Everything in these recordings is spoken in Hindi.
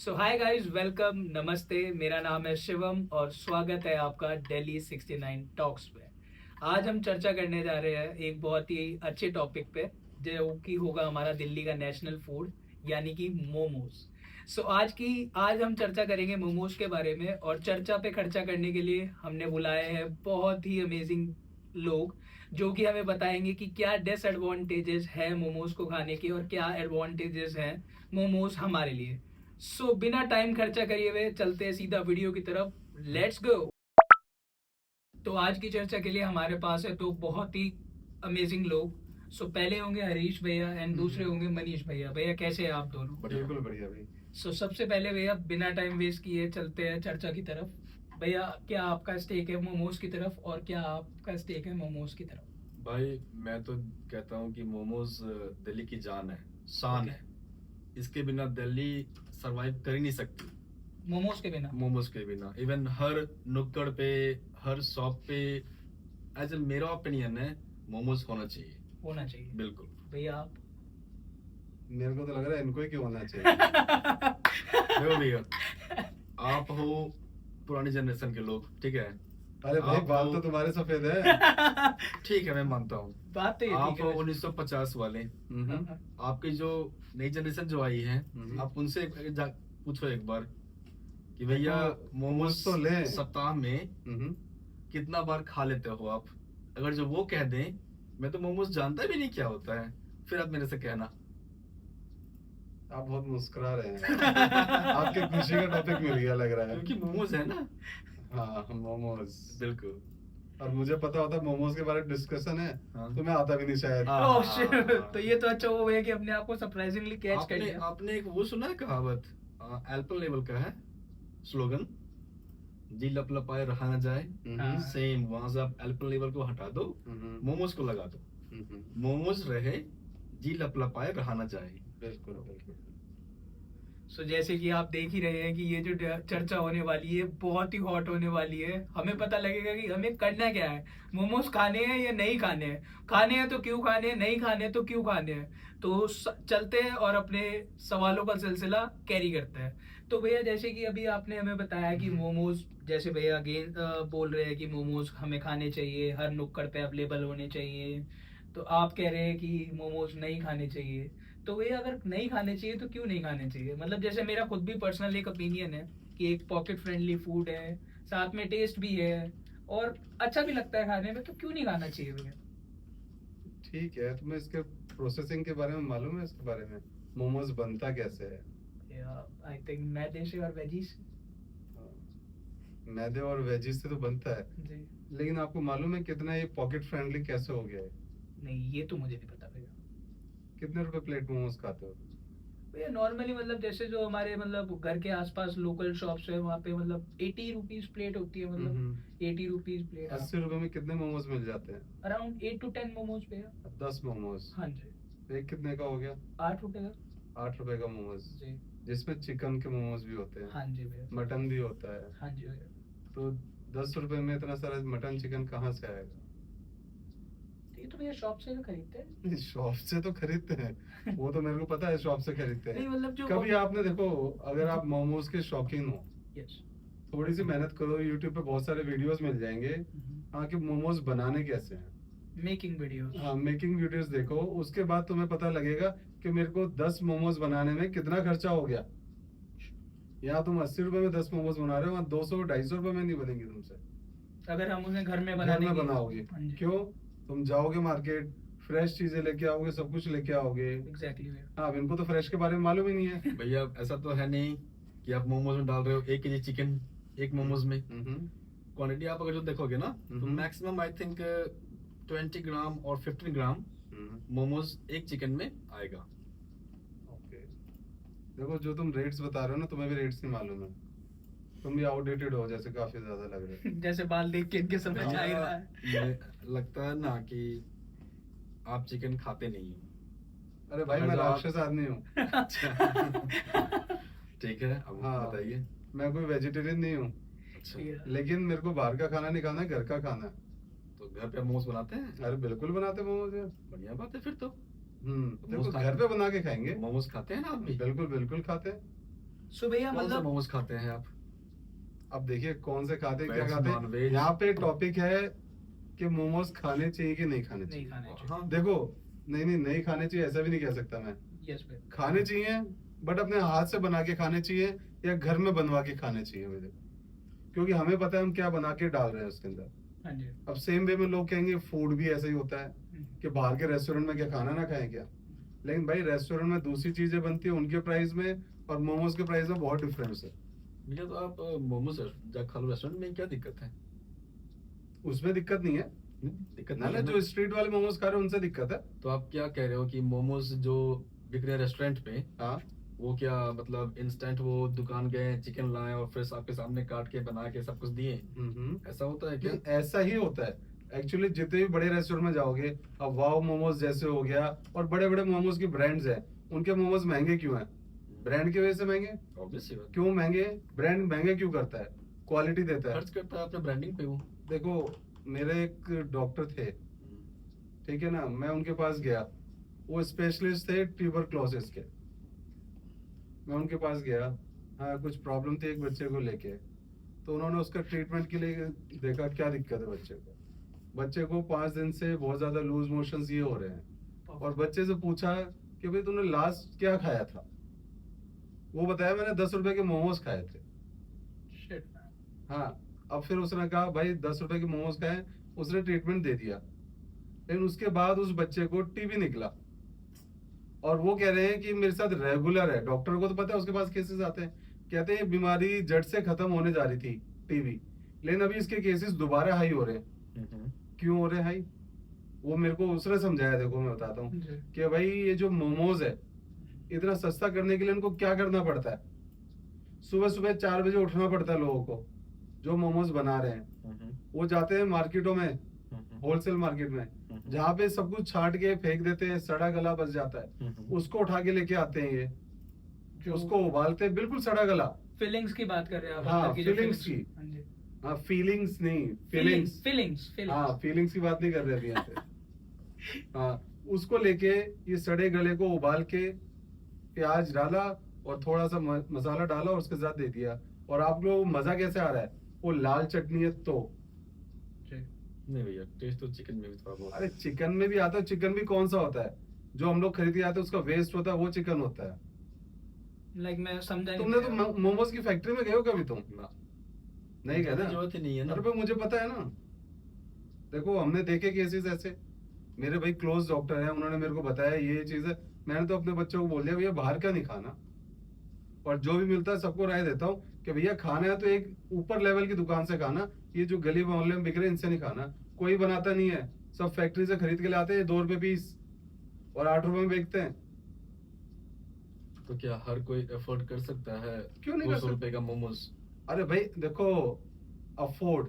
सो हाय गाइस, वेलकम, नमस्ते। मेरा नाम है शिवम और स्वागत है आपका दिल्ली 69 टॉक्स पे। आज हम चर्चा करने जा रहे हैं एक बहुत ही अच्छे टॉपिक पे, जो कि होगा हमारा दिल्ली का नेशनल फूड, यानी कि मोमोज। आज हम चर्चा करेंगे मोमोज के बारे में, और चर्चा पे खर्चा करने के लिए हमने बुलाए हैं बहुत ही अमेजिंग लोग, जो कि हमें बताएंगे कि क्या डिसएडवांटेजेस है मोमोज को खाने के और क्या एडवांटेजेस हैं मोमोज हमारे लिए। बिना टाइम खर्चा करिए हुए चलते हैं सीधा वीडियो की तरफ। Let's go. तो आज की चर्चा के लिए हमारे पास है दो बहुत ही अमेजिंग लोग। पहले होंगे हरीश भैया एंड दूसरे होंगे मनीष भैया। भैया कैसे हैं आप दोनों? बिल्कुल बढ़िया भाई। सबसे पहले भैया बिना टाइम वेस्ट किए चलते हैं चर्चा की तरफ। भैया, क्या आपका स्टेक है मोमोज की तरफ और क्या आपका स्टेक है मोमोज की तरफ? भाई मैं तो कहता हूँ कि मोमोज दिल्ली की जान है, शान Okay. है। इसके बिना दिल्ली सरवाइव कर ही नहीं सकती। मोमोज के बिना इवन हर नुक्कड़ पे, हर शॉप पे, एज ए मेरा ओपिनियन है, मोमोज होना चाहिए। बिल्कुल। भैया आप? मेरे को तो लग रहा है इनको ही क्यों होना चाहिए। देखो भैया, आप हो पुरानी जनरेशन के लोग, ठीक है। अरे भाई, आप बाल हो- तो तुम्हारे सफेद है। ठीक है, मैं मानता हूँ। बात तो ये आप ठीक है हो वैसे। 1950 वाले। हम्म। आपकी जो नई जनरेशन जो आई है, आप उनसे पूछो एक बार कि भैया देखो, मोमोज पूछ तो ले। सप्ताह में हम्म। कितना बार खा लेते हो आप? अगर जो वो कह दें मैं तो मोमोज जानता भी नहीं क्या होता है, फिर आप मेरे से कहना। आप बहुत मुस्कुरा रहे हैं। आपके खुशी का टॉपिक मिल गया लग रहा है। क्योंकि मोमोज है ना। हाँ, मोमोज। बिल्कुल। और मुझे पता होता मोमोज के बारे में डिस्कशन है, हाँ। तो मैं आता भी नहीं शायद। हाँ। Oh shit. तो ये तो अच्छा हुआ है कि अपने आप को सरप्राइजिंगली कैच कर आपने लिया। आपने एक वो सुना है कहावत, एल्पन लेवल का है स्लोगन, जी लप लपाए रहा न जाए। हाँ। सेम वहां से आप एल्पन लेवल को हटा दो, मोमोज को लगा दो। मोमोज रहे, जी लप लपाए रहा न जाए। बिल्कुल बिल्कुल। जैसे कि आप देख ही रहे हैं कि ये जो चर्चा होने वाली है बहुत ही हॉट होने वाली है। हमें पता लगेगा कि हमें करना क्या है, मोमोज खाने हैं या नहीं खाने हैं, खाने हैं तो क्यों खाने हैं, नहीं खाने हैं तो क्यों खाने हैं। चलते हैं और अपने सवालों का सिलसिला कैरी करते हैं। तो भैया, जैसे कि अभी आपने हमें बताया कि मोमोज, जैसे भैया अगेन बोल रहे हैं कि मोमोज हमें खाने चाहिए, हर नुक्कड़ पे अवेलेबल होने चाहिए। तो आप कह रहे हैं कि मोमोज नहीं खाने चाहिए। तो भैया, अगर नहीं खाने चाहिए तो क्यों नहीं खाने चाहिए? मतलब जैसे मेरा खुद भी पर्सनल एक ओपिनियन है कि एक पॉकेट फ्रेंडली फूड है, साथ में टेस्ट भी है और अच्छा भी लगता है खाने में, तो क्यों नहीं खाना चाहिए भैया? ठीक है, तुम्हें इसके प्रोसेसिंग के बारे में मालूम है? इसके बारे में मोमोज बनता कैसे है? आई थिंक मैदे से और वेजीज। मैदे और वेजिस से तो बनता है, जी। लेकिन आपको मालूम है कितना ये पॉकेट फ्रेंडली कैसे हो गया है? नहीं, ये तो मुझे नहीं पता भैया। कितने रुपए प्लेट मोमोज खाते हो? भैया नॉर्मली, मतलब जैसे जो हमारे मतलब घर के आसपास लोकल शॉप्स है, वहाँ पे मतलब 80 रुपीज प्लेट होती है, मतलब 80 रुपीज प्लेट। 80 रुपए में कितने मोमोज मिल जाते हैं? अराउंड 8 to 10 मोमोज भैया। 10 मोमोज। हाँ जी। एक कितने का हो गया? 8 रुपए का। 8 रुपए का मोमोज, जी। जिसमें चिकन के मोमोज भी होते हैं। हाँ जी भैया। मटन भी होता है। हाँ जी भैया। तो 10 रुपए में इतना सारा मटन चिकन कहाँ से आएगा? ये तो भैया शॉप से भी खरीदते हैं। शॉप से तो खरीदते हैं, वो तो मेरे को पता है, शॉप से खरीदते नहीं, हैं। मतलब जो कभी आपने देखो, अगर आप मोमोज के शौकीन हो, यस। थोड़ी सी मेहनत करो, यूट्यूब पे बहुत सारे वीडियोस मिल जाएंगे। हाँ, कि मोमोज बनाने कैसे हैं, मेकिंग वीडियोस। हाँ, मेकिंग वीडियोस देखो, उसके बाद तुम्हें पता लगेगा कि मेरे को 10 मोमोज बनाने में कितना खर्चा हो गया। यहाँ तुम 80 रुपए में 10 मोमोज बना रहे हो, वहाँ 200-250 रुपए में नहीं बनेंगे तुमसे, अगर हम उन्हें घर में घर बनाने में की। बनाओगे। हाँ जी। क्यों? तुम जाओगे मार्केट, फ्रेश चीजें लेके आओगे, सब कुछ लेके आओगे। एग्जैक्टली भैया। हाँ, अब इनको तो फ्रेश के बारे में मालूम ही नहीं है। भैया ऐसा तो है नहीं कि आप मोमोज में डाल रहे हो 1 केजी चिकन एक मोमोज में। क्वांटिटी आप अगर जो देखोगे ना, तो मैक्सिमम आई थिंक 20 ग्राम और 15 ग्राम मोमोज एक चिकन में आएगा। ओके, देखो, जो तुम रेट्स बता रहे हो ना, तुम्हें भी रेट्स नहीं मालूम है। तुम भी आउटडेटेड हो जैसे, काफी ज्यादा लग रहे हो। जैसे बाल देख के इनके समझ आ ही रहा है। मुझे लगता है ना कि आप चिकन खाते नहीं हो। अरे भाई, मैं राक्षस आदमी हूँ। ठीक है, अब हाँ, बताइए। मैं कोई वेजिटेरियन नहीं हूँ, अच्छा, लेकिन मेरे को बाहर का खाना नहीं खाना है, घर का खाना है। तो घर पे मोमोज बनाते हैं? अरे बिल्कुल बनाते मोमोज यार। बढ़िया बात है फिर तो। देखो, घर पे बना के खाएंगे। मोमोज खाते हैं ना आप भी? बिल्कुल बिल्कुल खाते हैं। सो भैया कौन से मतलब मोमोज खाते हैं आप? अब देखिए कौन से खाते हैं क्या Veg, खाते हैं। non-veg? यहाँ पे टॉपिक है कि मोमोज खाने चाहिए कि नहीं खाने नहीं चाहिए। खाने चाहिए। हाँ, देखो, नहीं खाने चाहिए ऐसा भी नहीं कह सकता मैं। यस भाई। खाने चाहिए, बट अपने हाथ से बना के खाने चाहिए या घर में बनवा के खाने चाहिए मेरे, क्योंकि हमें पता है हम क्या बना के डाल रहे हैं उसके अंदर। हाँ जी। अब सेम वे में लोग कहेंगे फूड भी ऐसा ही होता है हम्म। कि बाहर के रेस्टोरेंट में क्या खाना ना खाएं क्या, लेकिन भाई रेस्टोरेंट में दूसरी चीजें बनती है उनके प्राइस में और मोमोज के प्राइस में बहुत डिफरेंस है। भैया तो आप मोमोज जब खा लो रेस्टोरेंट में, क्या दिक्कत है? उसमें दिक्कत नहीं है दिक्कत ना, नहीं है ना? जो स्ट्रीट वाले मोमोज खा रहे हैं उनसे दिक्कत है। तो आप क्या कह रहे हो कि मोमोज जो बिक रहे हैं रेस्टोरेंट पे, हाँ, वो क्या मतलब इंस्टेंट वो दुकान गए, चिकन लाए और फिर आपके सामने काट के बना के सब कुछ दिए? ऐसा होता है क्या? नहीं, ऐसा ही होता है एक्चुअली। जितने भी बड़े रेस्टोरेंट में जाओगे, अब वाओ मोमोज जैसे हो गया और बड़े बड़े मोमोज की ब्रांड्स हैं, उनके मोमोज महंगे क्यों हैं? ब्रांड की वजह से महंगे। ऑब्वियसली बात। क्यों महंगे? ब्रांड महंगे क्यों करता है? क्वालिटी देता है। खर्च करता है अपने ब्रांडिंग पे वो। देखो, मेरे एक डॉक्टर थे, ठीक है ना, मैं उनके पास गया, वो स्पेशलिस्ट थे ट्यूबरक्लोसिस के। मैं उनके पास गया, हाँ कुछ प्रॉब्लम थी एक बच्चे को लेके, तो उन्होंने उसका ट्रीटमेंट के लिए देखा क्या दिक्कत है बच्चे को। बच्चे को 5 दिन से बहुत ज्यादा लूज मोशंस ये हो रहे हैं, और बच्चे से पूछा कि भाई तूने लास्ट क्या खाया था, वो बताया मैंने 10 रुपए के मोमोज खाए थे। Shit, man. हाँ, अब फिर उसने कहा भाई 10 रुपए के मोमोज खाए, उसने ट्रीटमेंट दे दिया, लेकिन उसके बाद उस बच्चे को टीबी निकला, और वो कह रहे हैं कि मेरे साथ रेगुलर है। डॉक्टर को तो पता है, उसके पास केसेस आते हैं, कहते हैं ये बीमारी जड़ से खत्म होने जा रही थी टीबी, लेकिन अभी इसके केसेस दोबारा हाई हो रहे हैं। क्यों हो रहे हैं हाई? वो मेरे को उसने समझाया, देखो मैं बताता हूँ जी। कि भाई ये जो मोमोज है, इतना सस्ता करने के लिए इनको क्या करना पड़ता है? सुबह सुबह 4 बजे उठना पड़ता है लोगों को, जो मोमोज बना रहे हैं वो जाते हैं मार्केटों में, होलसेल मार्केट में, जहाँ पे सब कुछ छाट के फेंक देते हैं, सड़ा गला बच जाता है, उसको उठा के लेके आते हैं ये, जो उसको उबालते हैं, बिल्कुल सड़ा गला। फीलिंग्स की बात कर रहे हैं आप, हाँ, अंदर की जो feelings की। हाँ जी। हाँ, फीलिंग्स नहीं, फीलिंग्स। फीलिंग्स हाँ, फीलिंग्स की बात नहीं कर रहे अभी यहाँ पे। हाँ, उसको लेके ये सड़े गले को उबाल के प्याज डाला और थोड़ा सा मसाला डाला और उसके साथ दे दिया, और आप लोग मजा कैसे आ रहा है? वो लाल चटनी है तो। नहीं भैया, टेस्ट तो चिकन में भी थोड़ा बहुत। अरे चिकन में भी आता है, चिकन भी कौन सा होता है? जो हम लोग खरीद के आते हैं उसका वेस्ट होता है, वो चिकन होता है। लाइक मैं समझा नहीं तुमने पाया। तो मोमोज की फैक्ट्री में गए हो कभी तुम? ना, नहीं गए ना? जरूरत ही नहीं है ना। अरे भाई मुझे पता है ना, देखो हमने देखे केसेस ऐसे, मेरे भाई क्लोज डॉक्टर हैं, उन्होंने मेरे को बताया ये चीज है। मैंने तो अपने बच्चों को बोल दिया भैया बाहर का नहीं खाना, और जो भी मिलता है सबको राय देता हूँ कि भैया खाना है तो एक ऊपर लेवल की दुकान से खाना, ये जो गली मोहल्ले में बिक रहे हैं इनसे नहीं खाना। कोई बनाता नहीं है, सब फैक्ट्री से खरीद के लाते हैं, 2 रुपए पीस और 8 रुपए में बेचते हैं। तो क्या हर कोई अफोर्ड कर सकता है क्यों नहीं कर 200 सकता? रुपए का मोमोज? अरे भाई देखो, अफोर्ड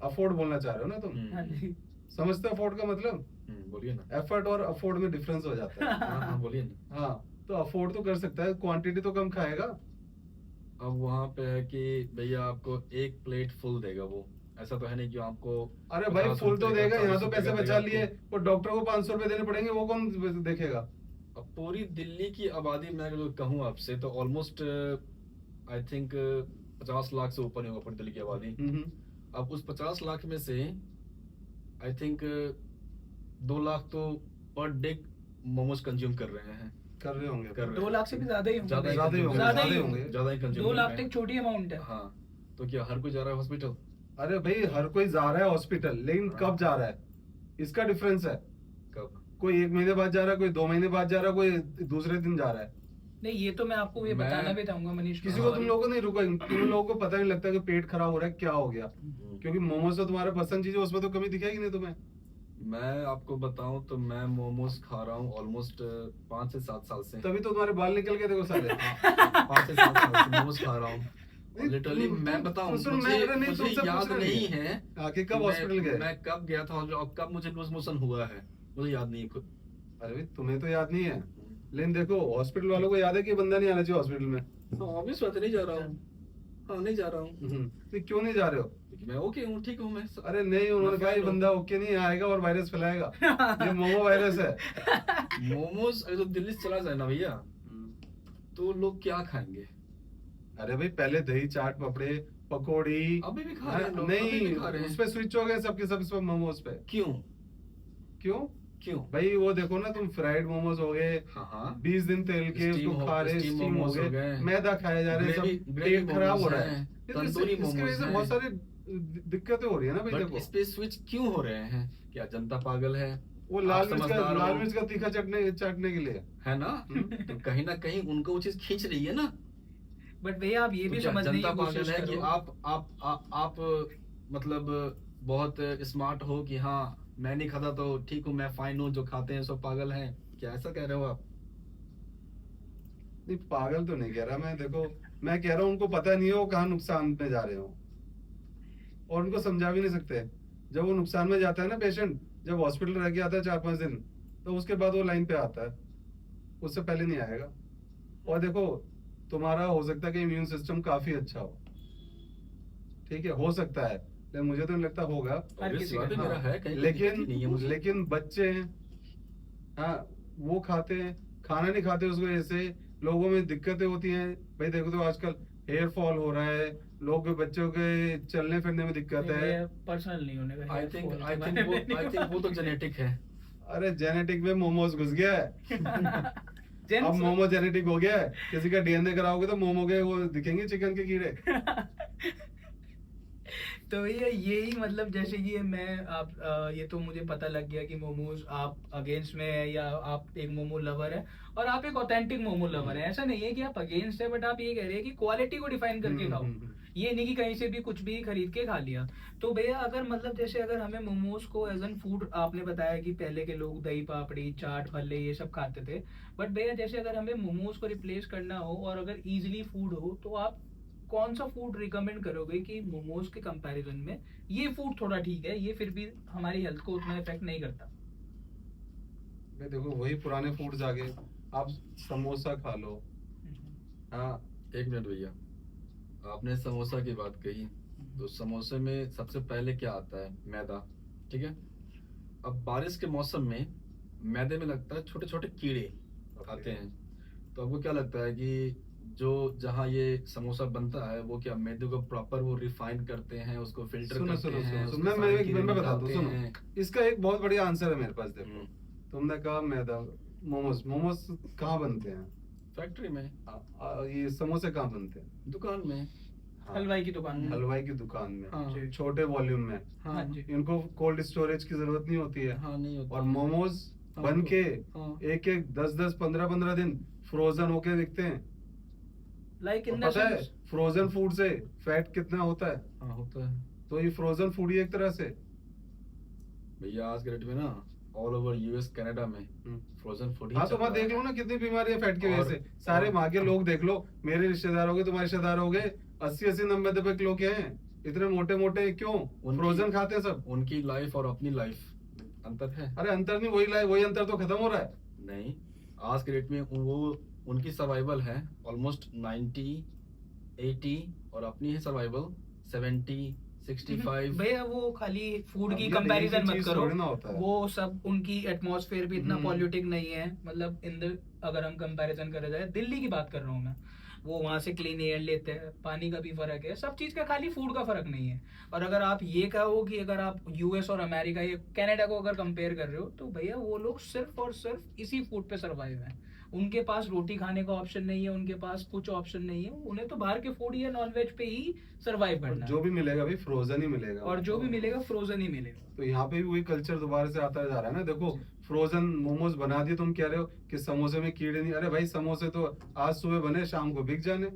अफोर्ड बोलना चाह रहे हो ना तुम? हाँ जी। समझते हो अफोर्ड का मतलब? बोलिए ना। एफर्ट और अफोर्ड में डिफरेंस हो जाता है। हाँ हाँ, बोलिए ना। हाँ, तो अफोर्ड तो कर सकता है, क्वांटिटी तो कम खाएगा। अब वहाँ पे है कि भैया आपको एक प्लेट फुल देगा वो, ऐसा तो है नहीं कि आपको अरे भाई 50 फुल तो रुपए का, देगा, यहाँ 40 तो रुपए पैसे का बचा देगा लिए, आपको। और डॉक्टर को 500 रुपए देने पड़ेंगे, वो कौन देखेगा? अब पूरी दिल्ली की आबादी मैं अगर कहूँ आपसे तो ऑलमोस्ट आई थिंक 50 लाख से ऊपर ही होगा पूरी दिल्ली की आबादी। अब उस 50 लाख में से आई थिंक 2 लाख तो पर डे मोमोज कंज्यूम कर रहे हैं। कर रहे होंगे। कर रहे 2 लाख से भी ज्यादा ही होंगे। ज्यादा ही ज्यादा ही होंगे, ज्यादा ही ज्यादा ही होंगे। होंगे। ज्यादा ही कंज्यूम 2 लाख तक छोटी अमाउंट है। हाँ, तो क्या हर कोई जा रहा है हॉस्पिटल? अरे भाई हर कोई जा रहा है हॉस्पिटल, लेकिन हाँ। कब जा रहा है इसका डिफरेंस है। कब? कोई 1 महीने बाद जा रहा है, कोई 2 महीने बाद जा रहा है, कोई दूसरे दिन जा रहा है। नहीं, ये तो मैं आपको ये मैं- बताना भी चाहूंगा मनीष, किसी को तुम लोगों को नहीं रुका, तुम लोगों को पता नहीं लगता कि पेट खराब हो रहा है, क्या हो गया? क्योंकि मोमोज तो तुम्हारा पसंद चीज है, उसमें तो कमी दिखेगी नहीं तुम्हें। मैं आपको बताऊं तो मैं मोमोज खा रहा हूँ ऑलमोस्ट 5 से 7 साल से। तभी तो तुम्हारे बाल निकल गए देखो साले। 5 से 7 साल से मोमोज खा रहा हूँ लिटरली। तुम- मैं तुम- बताऊं, सुन, मुझे मैं- अरे नहीं, मुझे तुमसे याद पूछना नहीं नहीं है आके कब मैं- हॉस्पिटल गए? मैं कब गया था और कब मुझे लूज मोशन हुआ है, मुझे याद नहीं है खुद। अरे भाई तुम्हें तो याद नहीं है, लेकिन देखो हॉस्पिटल वालों को याद है कि बंदा नहीं आना चाहिए हॉस्पिटल में। ऑब्वियस बात है, नहीं जा रहा हूँ। हाँ, नहीं जा रहा हूँ तो क्यों नहीं जा रहे हो? क्योंकि मैं ओके हूँ, ठीक हूँ मैं। अरे नहीं, उन्होंने कहा ये बंदा ओके नहीं आएगा और वायरस फैलाएगा। ये मोमो वायरस है। मोमोज अगर तो दिल्ली से चला जाए ना भैया, तो लोग क्या खाएंगे? अरे भाई पहले दही चाट पपड़े पकौड़ी। अभी भी खा रहे हैं लोग, अभी नहीं भी खा रहे उस हैं। पे स्विच हो गए सबके सब इस पे मोमोज पे। क्यों? क्यों? क्यों? भाई वो देखो ना तुम, फ्राइड मोमोज हो गए, हाँ हाँ, 20 दिन तेल के स्टीम उसको हो, खा रहे, स्टीम स्टीम हो मोमोज हो गए, गए, मैदा खाए जा रहे हैं, ग्रेवी सब ग्रेवी पेट खराब हो मोमोज रहा है। हैं, ये तो तंदूरी इसकी वजह मोमोज से बहुत हैं। सारी दिक्कतें हो रही है ना भाई। बट देखो इस पे स्विच क्यों हो रहे हैं? क्या जनता पागल है? वो आप लाल समझदार मिर्च का तीखा चाटने के लिए। है ना? तो कहीं ना कहीं उनको वो चीज खींच रही है ना। बट भैया आप ये तो भी क्या समझने जनता की पागल कोशिश है कि करो। आप मतलब बहुत स्मार्ट हो कि हाँ मैं नहीं खाता तो ठीक हूँ, मैं फाइन हूँ, जो खाते हैं सब पागल हैं? क्या ऐसा कह रहे हो आप? नहीं पागल तो नहीं कह रहा मैं, देखो मैं कह रहा हूँ उनको पता नहीं है वो कहाँ नुकसान में जा रहे हो, और उनको समझा भी नहीं सकते। जब वो नुकसान में जाता है ना पेशेंट, जब हॉस्पिटल रह के आता है 4-5 दिन, तो उसके बाद वो लाइन पे आता है, उससे पहले नहीं आएगा। और देखो तुम्हारा हो सकता है कि इम्यून सिस्टम काफी अच्छा हो, ठीक है, हो सकता है, लेकिन मुझे तो नहीं लगता होगा। हर Obvious किसी बात का है, नहीं। मेरा है, कहीं कोई दिक्कत लेकिन ही नहीं है मुझे। लेकिन बच्चे हैं, हाँ, वो खाते हैं, खाना नहीं खाते उस वजह से लोगों में दिक्कतें होती हैं। भाई देखो तो आजकल हेयर फॉल हो रहा है, लोग के बच्चों के चलने फिरने में दिक्कत है। पर्सनल नहीं होने का आई hair थिंक fall आई के थिंक बारे वो में नहीं आई थिंक वो तो जेनेटिक है। अरे जेनेटिक में मोमोज घुस गया है। अब जेंट्स। मोमो जेनेटिक हो गया है, किसी का डीएनए कराओगे तो मोमो के वो दिखेंगे चिकन के कीड़े। तो ये यही मतलब जैसे कि मैं आप ये तो मुझे पता लग गया कि मोमोज आप अगेंस्ट में है या आप एक मोमो लवर है, और आप एक ऑथेंटिक मोमो लवर है। ऐसा नहीं है कि आप अगेंस्ट है, बट आप ये कह रहे हैं कि क्वालिटी को डिफाइन करके खाओ। ये नहीं कि कहीं से भी कुछ भी खरीद के खा लिया। तो भैया अगर मतलब जैसे अगर हमें मोमोज को एज एन फूड, आपने बताया कि पहले के लोग दही पापड़ी चाट भल्ले ये सब खाते थे, बट भैया जैसे अगर हमें मोमोज को रिप्लेस करना हो और अगर इजिली फूड हो, तो आप कौन सा फूड रिकमेंड करोगे कि मोमोज के कंपैरिजन में ये फूड थोड़ा ठीक है, ये फिर भी हमारी हेल्थ को उतना इफेक्ट नहीं करता? भाई देखो वही पुराने फूड्स आ गए, आप समोसा खा लो। हाँ, एक मिनट भैया, आपने समोसा की बात कही, तो समोसे में सबसे पहले क्या आता है? मैदा, ठीक है। अब बारिश के मौसम में मैदे में लगता है छोटे छोटे कीड़े आते हैं। तो आपको क्या लगता है कि जो जहाँ ये समोसा बनता है वो क्या मैदे को प्रॉपर वो रिफाइन करते हैं, उसको फिल्टर सुनो करते सुनो हैं, सुनो, उसके मैं सारे कीड़े मैं बताता हूँ, निकालते सुनो हैं? इसका एक बहुत बढ़िया आंसर है मेरे पास। देखो तुमने हम्म, कहा मैदा, मोमोज मोमोज कहाँ बनते हैं? फैक्ट्री में, ये समोसे कहाँ बनते हैं? दुकान में। हाँ, हलवाई की दुकान में। हलवाई की दुकान में, हाँ जी। छोटे वॉल्यूम में। हाँ हाँ जी। इनको कोल्ड स्टोरेज की जरूरत नहीं होती है। हाँ, नहीं होता। और मोमोज हाँ, बन के हाँ। एक एक 10-10 15-15 दिन फ्रोजन होके दिखते हैं। लाइक और इन पता है फ्रोजन फूड से फैट कितना होता है? हाँ, होता है तो ये फ्रोजन फूड ही एक तरह से। भैया। आज के डेट में ना ऑल ओवर यूएस कनाडा में फ्रोजन फूड ही हाँ तो चल वहाँ रहा देख है। लो ना कितनी बीमारी है फैट की वजह और- से। सारे और- वहाँ के लोग देख लो, मेरे रिश्तेदार हो गए, तुम्हारे रिश्तेदार हो गए, 80-80 90 किलो के हैं, इतने मोटे मोटे क्यों? फ्रोजन खाते हैं सब। उनकी लाइफ और अपनी लाइफ अंतर है। अरे अंतर नहीं, वही अंतर तो खत्म हो रहा है। नहीं, आज के डेट में वो उनकी सर्वाइवल है ऑलमोस्ट 90 80, और अपनी है सर्वाइवल 70 65। भैया वो खाली फूड अब की ये कंपैरिजन एक ही मत चीज करो, थोड़ी ना होता है। वो सब उनकी एटमॉस्फेयर भी इतना हम्म। पॉल्यूटिक नहीं है। मतलब अगर हम कंपैरिजन करा जाए, दिल्ली की बात कर रहा हूँ मैं, वो वहाँ से क्लीन एयर लेते हैं, पानी का भी फर्क है, सब चीज का, खाली फूड का फर्क नहीं है। और अगर आप ये कहो कि अगर आप यूएस और अमेरिका या कनाडा को अगर कंपेयर कर रहे हो, तो भैया वो लोग सिर्फ और सिर्फ इसी फूड पे सर्वाइव है। उनके पास रोटी खाने का ऑप्शन नहीं है, उनके पास कुछ ऑप्शन नहीं है, उन्हें तो बाहर के फूड या नॉनवेज पे ही सर्वाइव और करना जो है। भी मिलेगा भाई फ्रोजन ही मिलेगा। और जो भी मिलेगा फ्रोजन ही मिलेगा। तो यहाँ पे भी वही कल्चर दोबारा से आता जा रहा है ना। देखो फ्रोजन मोमोज बना दिए, तुम कह रहे हो कि समोसे में कीड़े नहीं। अरे भाई समोसे तो आज सुबह बने, शाम को बिक जाने,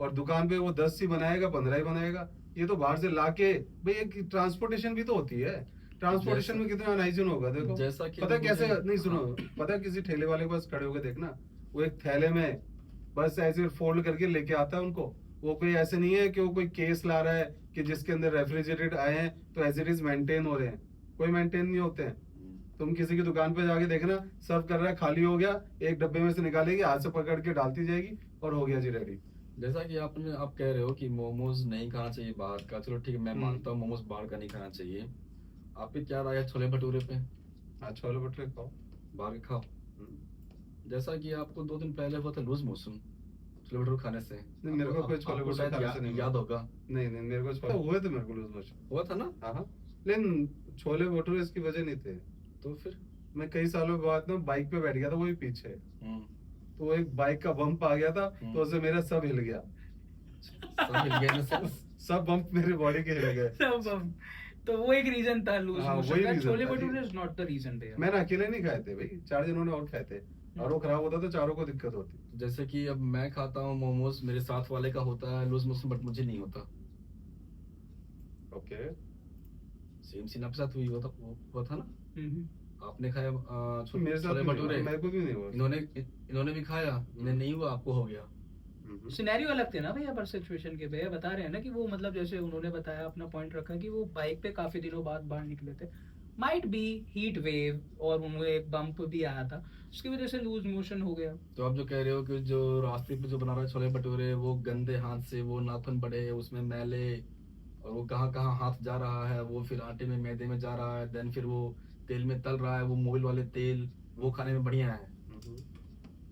और दुकान पे वो 10 ही बनाएगा, 15 ही बनाएगा। ये तो बाहर से लाके, भाई एक ट्रांसपोर्टेशन भी तो होती है, ट्रांसपोर्टेशन में कितना अनहाइजीन होगा। देखो जैसा कि पता है कैसे, मुझे- नहीं सुनो, हाँ। पता है किसी ठेले वाले के पास खड़े होकर देखना, वो एक थैले में बस ऐसे फोल्ड करके लेके आता है उनको। वो कोई ऐसे नहीं है कि वो कोई केस ला रहा है कि जिसके अंदर रेफ्रिजरेटेड आए हैं तो एज इट इज मेंटेन हो रहे हैं, कोई मेंटेन नहीं होते हैं। तुम किसी की दुकान पे जाके देखना, सर्व कर रहा है, खाली हो गया, एक डब्बे में से निकालेगी, हाथ से पकड़ के डालती जाएगी और हो गया जी रेडी। जैसा कि आप कह रहे हो कि मोमोज नहीं खाना चाहिए बाहर का, चलो ठीक है, मैं मानता हूँ मोमोज बाहर का नहीं खाना चाहिए। आपकी क्या राय है छोले भटूरे पे? हाँ छोले भटूरे खाओ। बाहर के खाओ। जैसा कि आपको 2 दिन पहले हुआ था लूज मोशन, छोले भटूरे खाने से? नहीं, मेरे को कोई छोले आपको भटूरे शायद खाने से नहीं याद हुआ। होगा। नहीं नहीं, मेरे को छोले हुए थे, मेरे को लूज मोशन हुआ था ना? हाँ हाँ, लेकिन छोले भटूरे इसकी वजह नहीं थे। तो फिर मैं कई सालों बाद ना बाइक पे बैठ गया था, वही पीछे, तो वो एक बाइक का बम्प आ गया था, तो उससे मेरा सब हिल गया। सब हिल गया ना? सब बम्प मेरे बॉडी के हिल गए। तो वो एक रीजन था लूज हाँ, मोशन वही का। reason छोले था, भटूरे जी। इज नॉट द रीजन भैया। मैंने अकेले नहीं खाए थे भाई, 4 जनों ने और खाए थे, और वो खराब होता तो चारों को दिक्कत होती। जैसे कि अब मैं खाता हूँ मोमोज, मेरे साथ वाले का होता है लूज मोशन, बट मुझे नहीं होता। ओके, सेम सीन आपके साथ हुआ था ना? आपने खाया मेरे साथ छोले नहीं हुआ, भटूरे, मेरे को भी नहीं हुआ। इन्होंने भी खाया, इन्हें नहीं हुआ, आपको हो गया। सिनेरियो अलग थे ना भैया, पर सिचुएशन के भैया बता रहे हैं ना कि वो मतलब जैसे उन्होंने बताया, अपना पॉइंट रखा कि वो बाइक पे काफी दिनों बाद बाहर निकले थे, माइट बी हीट वेव, और उन्हें एक बम्प भी आया था, उसकी वजह से लूज मोशन हो गया। तो आप जो कह रहे हो कि जो रास्ते पे जो बना रहा है छोले भटूरे, वो गंदे हाथ से, वो नाखून बड़े, उसमें मैले, और वो कहाँ कहाँ हाथ जा रहा है, वो फिर आटे में मैदे में जा रहा है, देन फिर वो तेल में तल रहा है, वो मोबिल वाले तेल, वो खाने में बढ़िया है,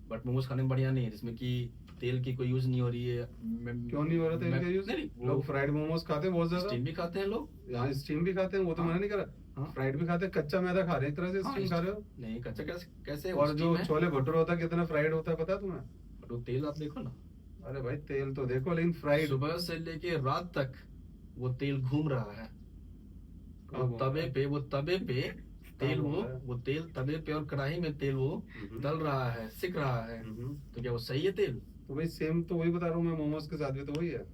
बट मोमोज खाने में बढ़िया नहीं है, जिसमें कि तेल की कोई यूज नहीं हो रही है। क्यों नहीं हो रहा तेल का यूज? लोग फ्राइड मोमोज खाते हैं बहुत ज्यादा, स्टीम भी खाते हैं लोग। यहाँ स्टीम भी खाते हैं, वो तो हाँ। मना नहीं करा, हाँ। फ्राइड भी खाते हैं, कच्चा मैदा खा रहे हैं एक तरह से, हाँ, स्टीम खा रहे हो। नहीं, कच्चा कैसे और जो steam है? छोले भटूरे होता है कितना फ्राइड होता है पता है तुम्हें? बट वो तेल आप देखो ना, अरे भाई तेल तो देखो, लेकिन फ्राइड सुबह से लेके रात तक वो तेल घूम रहा है, कहाँ घूम रहा है? वो तबे पे तेल, घूम रहा है? वो तेल तबे पे और कढ़ाई में तेल वो तल रहा है, सिक रहा है, तो क्या वो सही है तेल? तो भाई सेम तो वही बता रहा हूँ मैं, मोमोज के साथ भी तो वही है।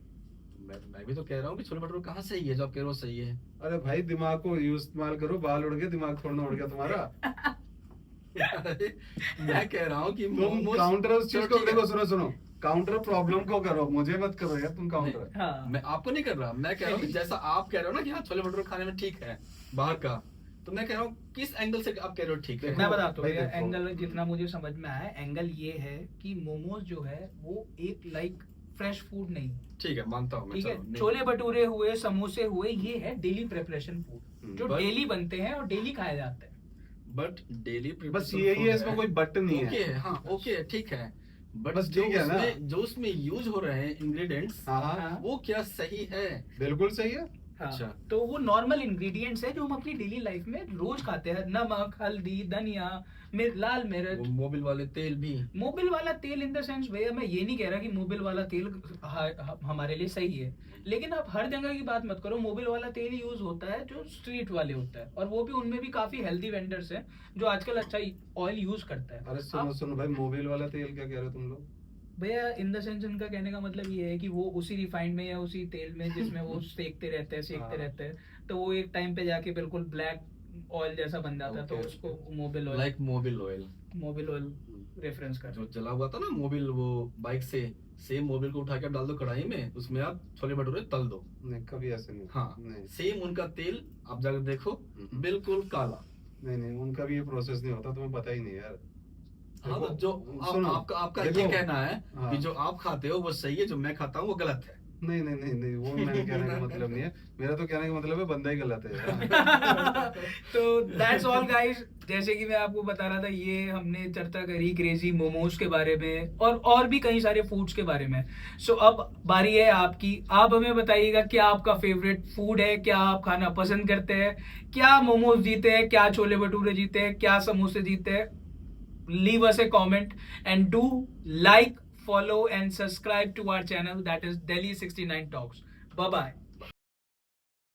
मैं भी तो कह रहा हूँ कि छोले भटूरे कहाँ सही है, जो आप कह रहे हो सही है। अरे भाई दिमाग को इस्तेमाल करो, बाल उड़ गए, दिमाग थोड़ा ना उड़ गया तुम्हारा। मैं कह रहा हूँ कि तुम मोमोज काउंटर उस चीज को ठीक है। देखो, सुनो सुनो, काउंटर प्रॉब्लम को करो, मुझे मत करो यार तुम काउंटर। हाँ। मैं आपको नहीं कर रहा, मैं कह रहा हूँ कि जैसा आप कह रहे हो ना कि हाँ छोले भटूरे खाने में ठीक है बाहर का, तो मैं कह रहा हूँ किस एंगल से आप कह रहे हो ठीक है। मैं बताता हूँ भाई भैया, देखो। एंगल जितना मुझे समझ में आया, एंगल ये है कि मोमोज जो है वो एक लाइक फ्रेश फूड नहीं, ठीक है, मानता हूँ मैं, ठीक है। चलो, नहीं। छोले भटूरे हुए, समोसे हुए, ये है डेली प्रिपरेशन फूड, जो but- डेली बनते हैं और डेली खाए जाते हैं। बट डेली बस यही है, इसमें कोई बट नहीं ओके है। हाँ, ओके ठीक है, बट बस ठीक है ना? जो उसमें यूज हो रहे हैं इंग्रेडिएंट्स, हाँ हाँ, हाँ। वो क्या सही है? बिल्कुल सही है। हाँ, अच्छा। तो वो नॉर्मल इंग्रेडिएंट्स है जो हम अपनी डेली लाइफ में रोज खाते हैं, नमक, हल्दी, धनिया, लाल मिर्च, वो मोबिल वाले तेल भी। मोबिल वाला तेल इन द सेंस भैया, मैं ये नहीं कह रहा कि मोबिल वाला तेल हमारे लिए सही है, लेकिन आप हर जगह की बात मत करो। मोबिल वाला तेल यूज होता है जो स्ट्रीट वाले होता है, और वो भी उनमें भी काफी हेल्दी वेंडर्स हैं जो आजकल अच्छा ऑयल यूज करता है। अरे सुनो सुनो भाई, मोबिल वाला तेल क्या कह रहे हो तुम लोग? भैया इन द सेंस इनका कहने का मतलब ये है कि वो उसी रिफाइंड में या उसी तेल में जिसमें वो सेकते रहते हाँ। रहते हैं, तो वो एक टाइम पे जाके बिल्कुल ब्लैक ऑयल जैसा बन जाता है, तो Okay, उसको Mobil oil, like Mobil oil, Mobil oil reference कर। जो जला हुआ था ना मोबिल, वो बाइक से, सेम मोबिल को उठा के आप डाल दो कढ़ाई में, उसमें आप छोले भटूरे तल दो। नहीं, कभी ऐसे नहीं। हाँ, नहीं सेम उनका तेल आप जाकर देखो, बिल्कुल काला। नहीं नहीं, उनका भी ये प्रोसेस नहीं होता, तुम्हें पता ही नहीं यार। हाँ, देखो, तो जो सुनो, आपका देखो, ये कहना है हाँ। कि जो आप खाते हो वो सही है, जो मैं खाता हूँ वो गलत है। नहीं नहीं नहीं नहीं, वो मेरे कहने का मतलब नहीं है, मेरा तो कहने का मतलब है बंदा ही गलत है। तो दैट्स ऑल गाइस, जैसे कि मैं आपको बता रहा था, ये हमने चर्चा करी क्रेजी मोमोज के बारे में और भी कई सारे फूड्स के बारे में। सो अब बारी है आपकी, आप हमें बताइएगा क्या आपका फेवरेट फूड है, क्या आप खाना पसंद करते हैं, क्या मोमोज जीते हैं, क्या छोले भटूरे जीते हैं, क्या समोसे जीते हैं। Leave us a comment and do like, follow and subscribe to our channel, that is Delhi 69 Talks. Bye bye.